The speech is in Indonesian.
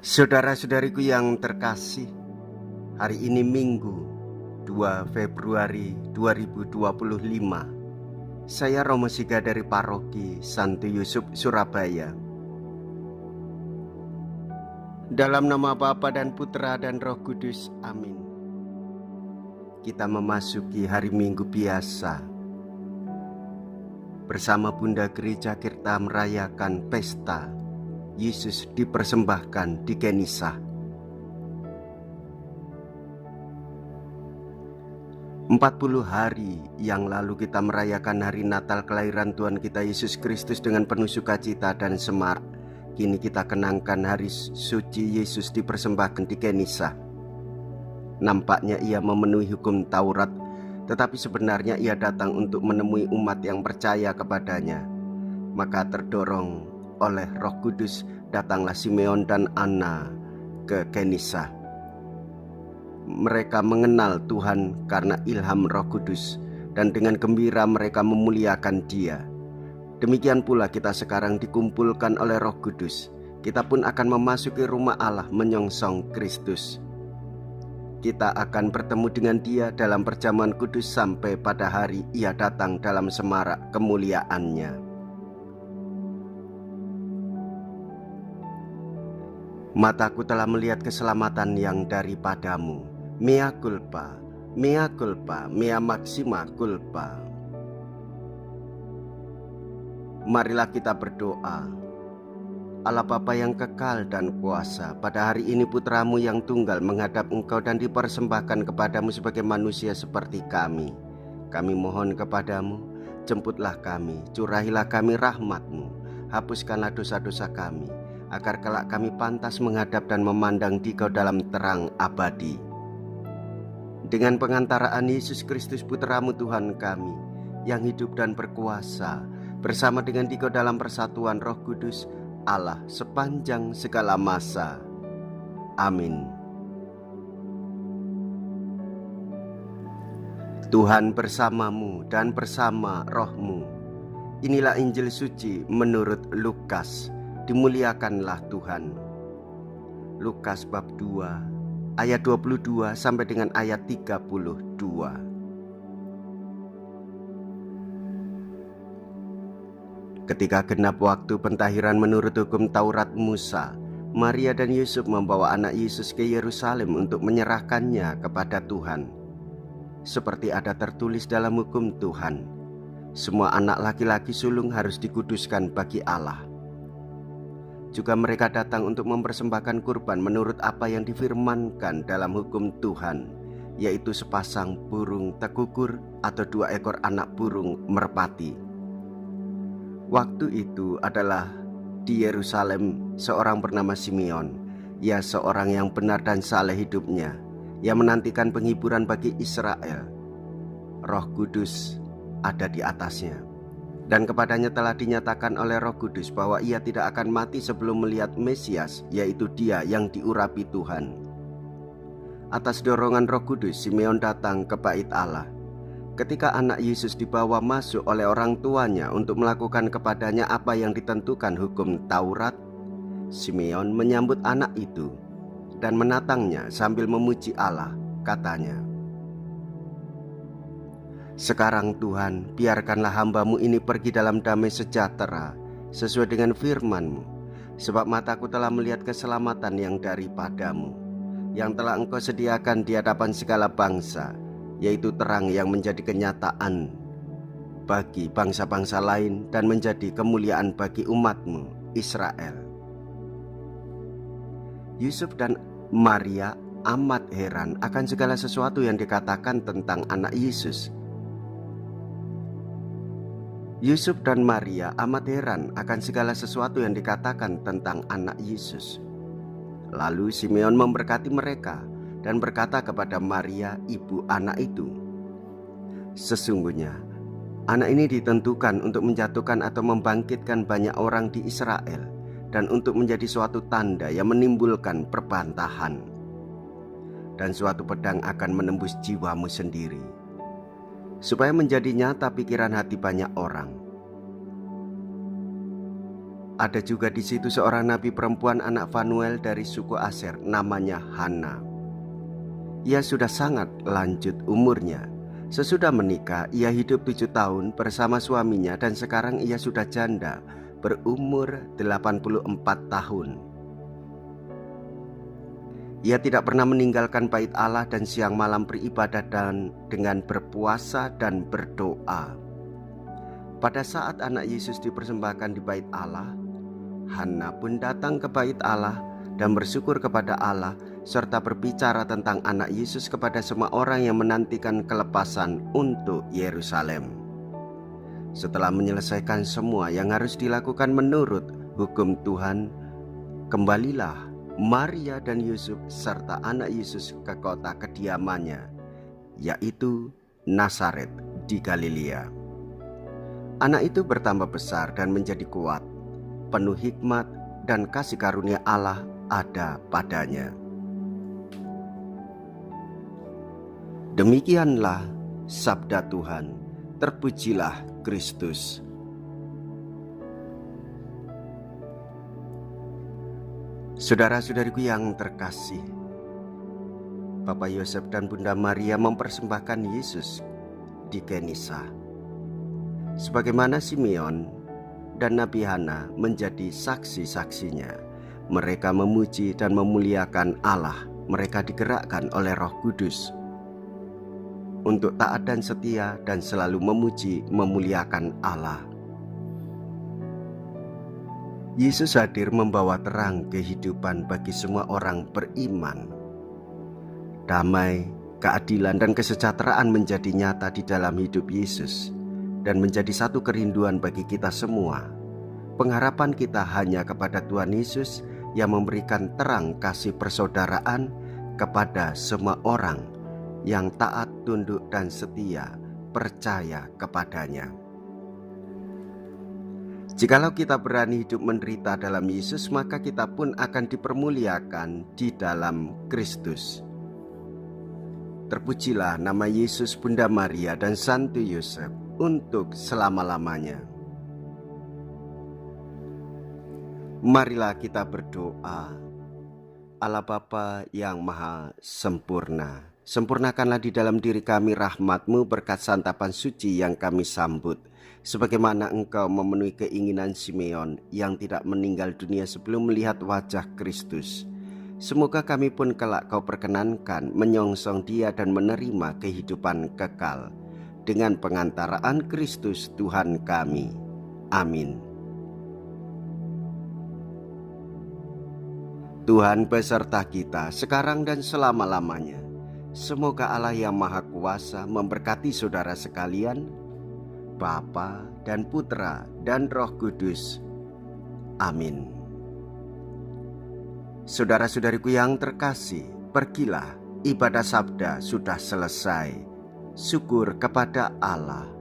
Saudara-saudariku yang terkasih, hari ini Minggu 2 Februari 2025. Saya Romo Siga dari Paroki Santo Yusuf, Surabaya. Dalam nama Bapa dan Putra dan Roh Kudus, amin. Kita memasuki hari Minggu biasa. Bersama Bunda Gereja kita merayakan pesta Yesus dipersembahkan di Genisah. 40 hari yang lalu kita merayakan hari Natal kelahiran Tuhan kita Yesus Kristus dengan penuh sukacita dan semarak. Kini kita kenangkan hari suci Yesus dipersembahkan di Genisah. Nampaknya ia memenuhi hukum Taurat, tetapi sebenarnya ia datang untuk menemui umat yang percaya kepadanya. Maka terdorong oleh Roh Kudus, datanglah Simeon dan Anna ke Genisah. Mereka mengenal Tuhan karena ilham Roh Kudus, dan dengan gembira mereka memuliakan Dia. Demikian pula kita sekarang dikumpulkan oleh Roh Kudus. Kita pun akan memasuki rumah Allah menyongsong Kristus. Kita akan bertemu dengan Dia dalam perjamuan kudus sampai pada hari Ia datang dalam semarak kemuliaannya. Mataku telah melihat keselamatan yang daripadamu. Mea culpa, mea culpa, mea maxima culpa. Marilah kita berdoa. Allah Bapa yang kekal dan kuasa, pada hari ini putramu yang tunggal menghadap Engkau dan dipersembahkan kepadamu sebagai manusia seperti kami. Kami mohon kepadamu, jemputlah kami, curahilah kami rahmat-Mu, hapuskanlah dosa-dosa kami, agar kelak kami pantas menghadap dan memandang Dikau dalam terang abadi. Dengan pengantaraan Yesus Kristus Putramu Tuhan kami, yang hidup dan berkuasa, bersama dengan Dikau dalam persatuan Roh Kudus, Allah sepanjang segala masa. Amin. Tuhan bersamamu dan bersama rohmu. Inilah Injil suci menurut Lukas. Dimuliakanlah Tuhan. Lukas bab 2 ayat 22 sampai dengan ayat 32. Ketika genap waktu pentahiran menurut hukum Taurat Musa, Maria dan Yusuf membawa anak Yesus ke Yerusalem untuk menyerahkannya kepada Tuhan. Seperti ada tertulis dalam hukum Tuhan, semua anak laki-laki sulung harus dikuduskan bagi Allah. Juga mereka datang untuk mempersembahkan kurban menurut apa yang difirmankan dalam hukum Tuhan, yaitu sepasang burung tekukur atau 2 ekor anak burung merpati. Waktu itu adalah di Yerusalem seorang bernama Simeon. Ia seorang yang benar dan saleh hidupnya. Ia menantikan penghiburan bagi Israel. Roh Kudus ada di atasnya, dan kepadanya telah dinyatakan oleh Roh Kudus bahwa ia tidak akan mati sebelum melihat Mesias, yaitu Dia yang diurapi Tuhan. Atas dorongan Roh Kudus, Simeon datang ke bait Allah. Ketika anak Yesus dibawa masuk oleh orang tuanya untuk melakukan kepadanya apa yang ditentukan hukum Taurat, Simeon menyambut anak itu dan menatangnya sambil memuji Allah. Katanya, "Sekarang Tuhan, biarkanlah hamba-Mu ini pergi dalam damai sejahtera sesuai dengan firman-Mu, sebab mataku telah melihat keselamatan yang daripada-Mu, yang telah Engkau sediakan di hadapan segala bangsa, yaitu terang yang menjadi kenyataan bagi bangsa-bangsa lain dan menjadi kemuliaan bagi umat-Mu Israel." Yusuf dan Maria amat heran akan segala sesuatu yang dikatakan tentang anak Yesus. Yusuf dan Maria amat heran akan segala sesuatu yang dikatakan tentang anak Yesus. Lalu Simeon memberkati mereka dan berkata kepada Maria, ibu anak itu, "Sesungguhnya anak ini ditentukan untuk menjatuhkan atau membangkitkan banyak orang di Israel, dan untuk menjadi suatu tanda yang menimbulkan perbantahan. Dan suatu pedang akan menembus jiwamu sendiri, supaya menjadi nyata pikiran hati banyak orang. Ada juga di situ seorang nabi perempuan anak Fanuel dari suku Aser, namanya Hana. Ia sudah sangat lanjut umurnya. Sesudah menikah, ia hidup 7 tahun bersama suaminya dan sekarang ia sudah janda, berumur 84 tahun. Ia tidak pernah meninggalkan bait Allah dan siang malam beribadah dan dengan berpuasa dan berdoa. Pada saat anak Yesus dipersembahkan di bait Allah, Hana pun datang ke bait Allah dan bersyukur kepada Allah serta berbicara tentang anak Yesus kepada semua orang yang menantikan kelepasan untuk Yerusalem. Setelah menyelesaikan semua yang harus dilakukan menurut hukum Tuhan, kembalilah Maria dan Yusuf serta anak Yesus ke kota kediamannya, yaitu Nazaret di Galilea. Anak itu bertambah besar dan menjadi kuat, penuh hikmat dan kasih karunia Allah ada padanya. Demikianlah sabda Tuhan. Terpujilah Kristus. Saudara-saudariku yang terkasih, Bapak Yosef dan Bunda Maria mempersembahkan Yesus di Kenisa. Sebagaimana Simeon dan Nabi Hana menjadi saksi-saksinya, mereka memuji dan memuliakan Allah. Mereka digerakkan oleh Roh Kudus untuk taat dan setia dan selalu memuji memuliakan Allah. Yesus hadir membawa terang kehidupan bagi semua orang beriman. Damai, keadilan dan kesejahteraan menjadi nyata di dalam hidup Yesus dan menjadi satu kerinduan bagi kita semua. Pengharapan kita hanya kepada Tuhan Yesus yang memberikan terang kasih persaudaraan kepada semua orang yang taat, tunduk, dan setia percaya kepadanya. Jikalau kita berani hidup menderita dalam Yesus, maka kita pun akan dipermuliakan di dalam Kristus. Terpujilah nama Yesus, Bunda Maria, dan Santo Yosef untuk selama-lamanya. Marilah kita berdoa. Allah Bapa yang Maha Sempurna, sempurnakanlah di dalam diri kami rahmat-Mu berkat santapan suci yang kami sambut, sebagaimana Engkau memenuhi keinginan Simeon yang tidak meninggal dunia sebelum melihat wajah Kristus. Semoga kami pun kelak Kau perkenankan menyongsong Dia dan menerima kehidupan kekal dengan pengantaraan Kristus Tuhan kami. Amin. Tuhan beserta kita sekarang dan selama-lamanya. Semoga Allah yang Maha Kuasa memberkati saudara sekalian, Bapa dan Putra dan Roh Kudus. Amin. Saudara-saudariku yang terkasih, pergilah, ibadah sabda sudah selesai. Syukur kepada Allah.